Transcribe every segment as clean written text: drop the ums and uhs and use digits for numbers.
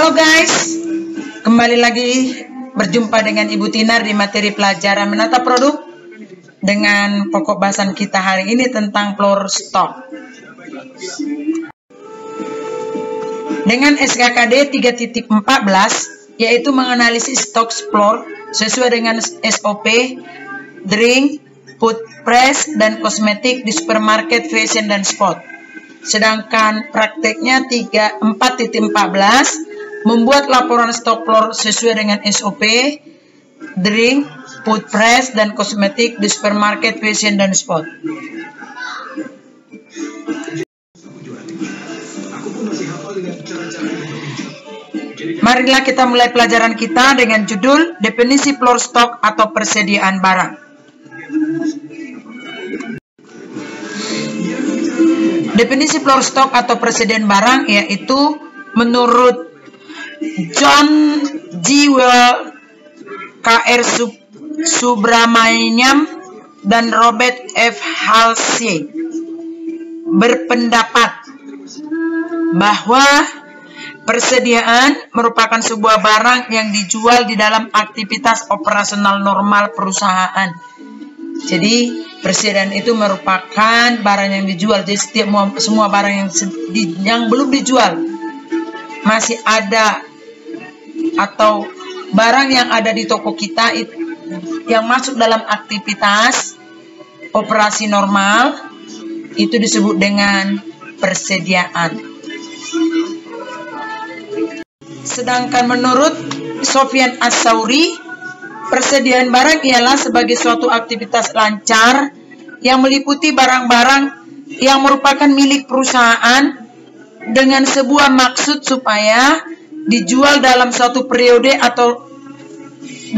Halo guys, kembali lagi berjumpa dengan Ibu Tinar di materi pelajaran menata produk dengan pokok bahasan kita hari ini tentang floor stock. Dengan SKKD 3.14 yaitu menganalisis stok floor sesuai dengan SOP, drink, food, press, dan kosmetik di supermarket, fashion, dan spot. Sedangkan prakteknya 4.14 membuat laporan stok floor sesuai dengan SOP, drink, food, press, dan kosmetik di supermarket, fashion, dan spot. Marilah kita mulai pelajaran kita dengan judul definisi floor stock atau persediaan barang. Definisi floor stock atau persediaan barang yaitu menurut John G. Well, K.R. Subramaniam, dan Robert F. Halsey berpendapat bahwa persediaan merupakan sebuah barang yang dijual di dalam aktivitas operasional normal perusahaan. Jadi persediaan itu merupakan barang yang dijual. Jadi semua barang yang belum dijual masih ada, atau barang yang ada di toko kita yang masuk dalam aktivitas operasi normal itu disebut dengan persediaan. Sedangkan menurut Sofyan As-Sauri, persediaan barang ialah sebagai suatu aktivitas lancar yang meliputi barang-barang yang merupakan milik perusahaan dengan sebuah maksud supaya dijual dalam suatu periode atau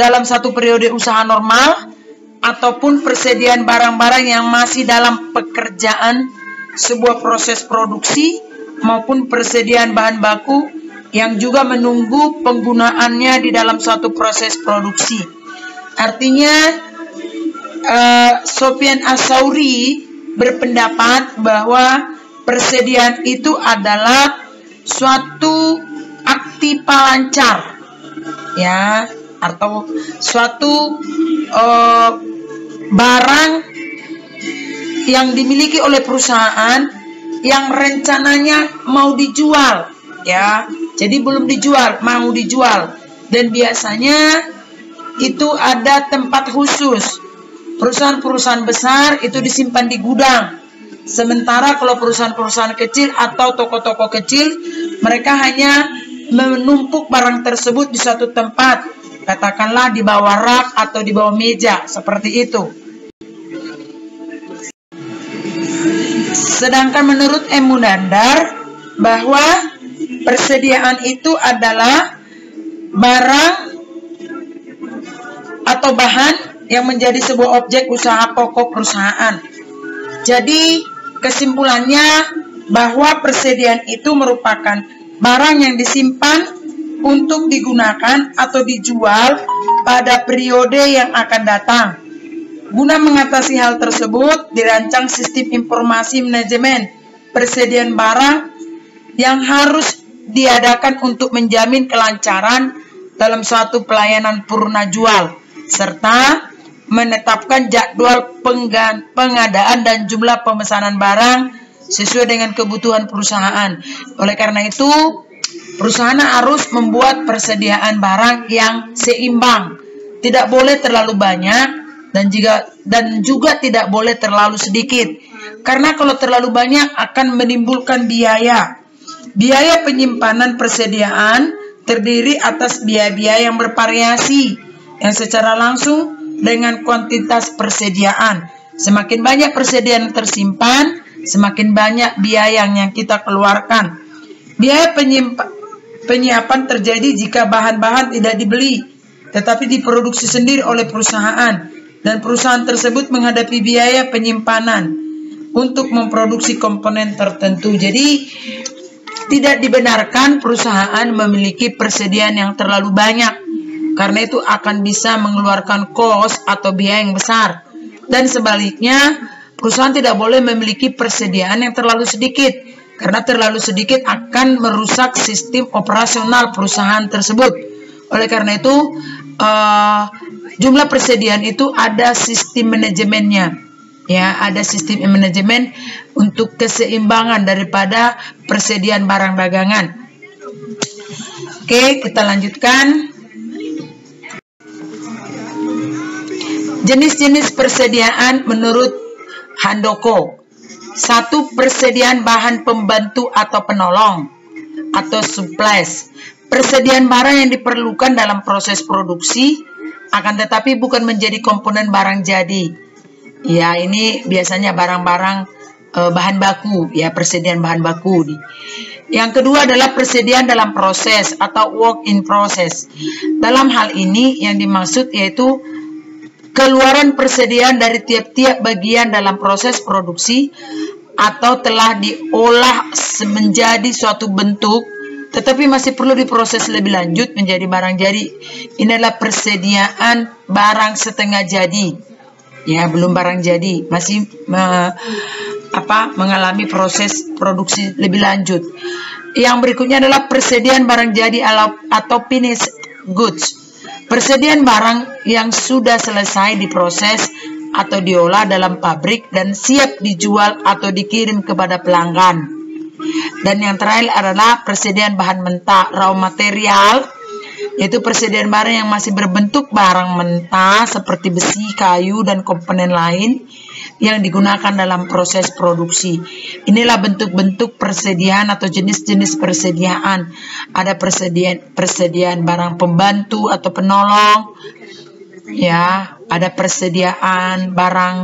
dalam satu periode usaha normal, ataupun persediaan barang-barang yang masih dalam pekerjaan sebuah proses produksi, maupun persediaan bahan baku yang juga menunggu penggunaannya di dalam suatu proses produksi. Artinya Sofyan As-Sauri berpendapat bahwa persediaan itu adalah suatu aktiva lancar, ya, atau suatu barang yang dimiliki oleh perusahaan yang rencananya mau dijual, ya. Jadi belum dijual, mau dijual, dan biasanya itu ada tempat khusus. Perusahaan-perusahaan besar itu disimpan di gudang. Sementara kalau perusahaan-perusahaan kecil atau toko-toko kecil, mereka hanya menumpuk barang tersebut di suatu tempat, katakanlah di bawah rak atau di bawah meja, seperti itu. Sedangkan menurut M. Munandar, bahwa persediaan itu adalah barang atau bahan yang menjadi sebuah objek usaha pokok perusahaan. Jadi kesimpulannya bahwa persediaan itu merupakan barang yang disimpan untuk digunakan atau dijual pada periode yang akan datang. Guna mengatasi hal tersebut, dirancang sistem informasi manajemen persediaan barang yang harus diadakan untuk menjamin kelancaran dalam suatu pelayanan purna jual, serta menetapkan jadwal pengadaan dan jumlah pemesanan barang sesuai dengan kebutuhan perusahaan. Oleh karena itu, perusahaan harus membuat persediaan barang yang seimbang. Tidak boleh terlalu banyak dan juga tidak boleh terlalu sedikit. Karena kalau terlalu banyak akan menimbulkan biaya. Biaya penyimpanan persediaan terdiri atas biaya-biaya yang bervariasi yang secara langsung dengan kuantitas persediaan. Semakin banyak persediaan tersimpan, semakin banyak biaya yang kita keluarkan. Biaya penyiapan terjadi jika bahan-bahan tidak dibeli, tetapi diproduksi sendiri oleh perusahaan, dan perusahaan tersebut menghadapi biaya penyimpanan untuk memproduksi komponen tertentu. Jadi tidak dibenarkan perusahaan memiliki persediaan yang terlalu banyak, karena itu akan bisa mengeluarkan kos atau biaya yang besar. Dan sebaliknya, perusahaan tidak boleh memiliki persediaan yang terlalu sedikit, karena terlalu sedikit akan merusak sistem operasional perusahaan tersebut. Oleh karena itu jumlah persediaan itu ada sistem manajemennya, ya, ada sistem manajemen untuk keseimbangan daripada persediaan barang dagangan. Oke, kita lanjutkan. Jenis-jenis persediaan menurut Handoko. 1. Persediaan bahan pembantu atau penolong atau supplies. Persediaan barang yang diperlukan dalam proses produksi akan tetapi bukan menjadi komponen barang jadi. Ya, ini biasanya barang-barang bahan baku, ya, persediaan bahan baku. Yang kedua adalah persediaan dalam proses atau work in process. Dalam hal ini yang dimaksud yaitu keluaran persediaan dari tiap-tiap bagian dalam proses produksi atau telah diolah menjadi suatu bentuk tetapi masih perlu diproses lebih lanjut menjadi barang jadi. Ini adalah persediaan barang setengah jadi, ya, belum barang jadi, masih mengalami proses produksi lebih lanjut. Yang berikutnya adalah persediaan barang jadi atau finished goods. Persediaan barang yang sudah selesai diproses atau diolah dalam pabrik dan siap dijual atau dikirim kepada pelanggan. Dan yang terakhir adalah persediaan bahan mentah, raw material, yaitu persediaan barang yang masih berbentuk barang mentah seperti besi, kayu, dan komponen lain yang digunakan dalam proses produksi. Inilah bentuk-bentuk persediaan atau jenis-jenis persediaan. Ada persediaan barang pembantu atau penolong, ya, ada persediaan barang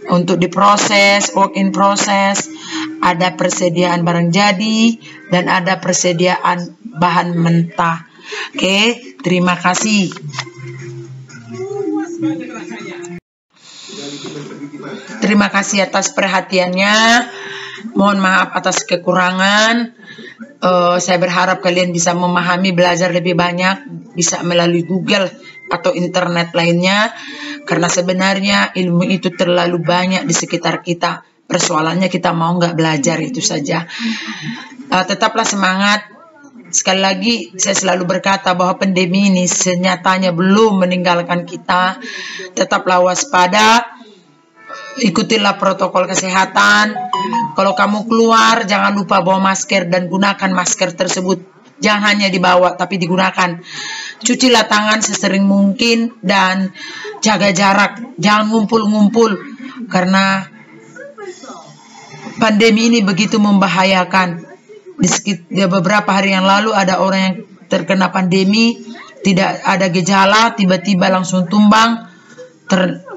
untuk diproses, work in process, ada persediaan barang jadi, dan ada persediaan bahan mentah. Oke, terima kasih. Terima kasih atas perhatiannya. Mohon maaf atas kekurangan. Saya berharap kalian bisa memahami, belajar lebih banyak, bisa melalui Google atau internet lainnya. Karena sebenarnya ilmu itu terlalu banyak di sekitar kita. Persoalannya kita mau nggak belajar, itu saja. Tetaplah semangat. Sekali lagi saya selalu berkata bahwa pandemi ini senyatanya belum meninggalkan kita. Tetaplah waspada, ikutilah protokol kesehatan. Kalau kamu keluar jangan lupa bawa masker dan gunakan masker tersebut. Jangan hanya dibawa tapi digunakan. Cucilah tangan sesering mungkin dan jaga jarak. Jangan ngumpul-ngumpul karena pandemi ini begitu membahayakan. Di beberapa hari yang lalu ada orang yang terkena pandemi, tidak ada gejala, tiba-tiba langsung tumbang,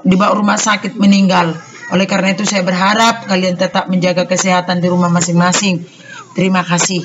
dibawa rumah sakit, meninggal. Oleh karena itu saya berharap kalian tetap menjaga kesehatan di rumah masing-masing. Terima kasih.